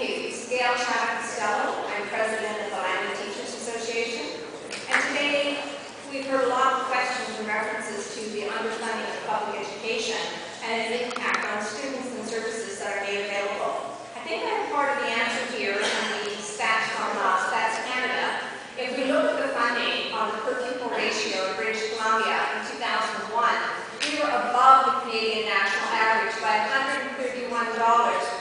Okay, this is Gail Chaddock-Costello. I'm president of the Language Teachers Association. And today we've heard a lot of questions and references to the underfunding of public education and its impact on students and services that are made available. I think I'm part of the answer here in the stats from Stats Canada. If we look at the funding on the per pupil ratio in British Columbia in 2001, we were above the Canadian national average by $131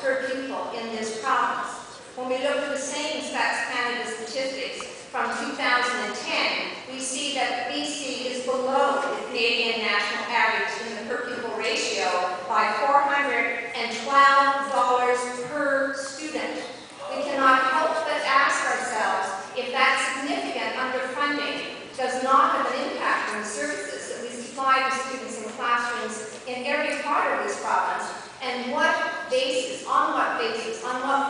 per pupil in this province. When we look at the same Stats Canada statistics from 2010, we see that BC is below the Canadian national average in the per pupil ratio by $412 per student. We cannot help but ask ourselves if that significant underfunding does not have an impact on the services that we supply to students in classrooms in every part of this province, and what basis, on what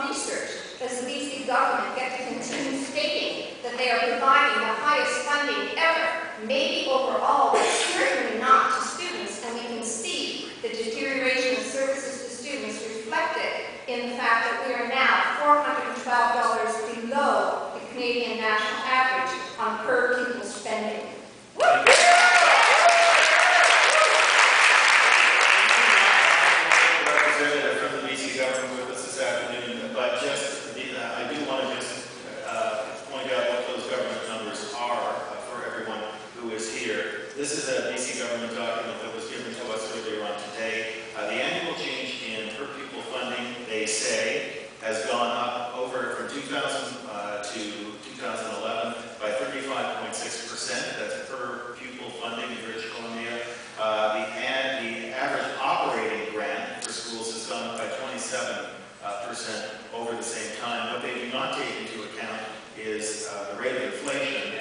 research does the BC government get to continue stating that they are providing the highest funding ever, maybe overall, but certainly not to students, and we can see the deterioration of services to students reflected in the fact that we are now $412 below the Canadian national average on per pupil spending. Representative from the BC government with us this afternoon, but just I do want to just point out what those government numbers are for everyone who is here. This is a BC government document that was given to us earlier on today. The annual change in per pupil funding, they say, has gone up over from 2000 to 2011 by 35.6%. That's per pupil funding in British Columbia. The average operating grant for schools has gone up by 27% over the same time. What they do not take into account is the rate of inflation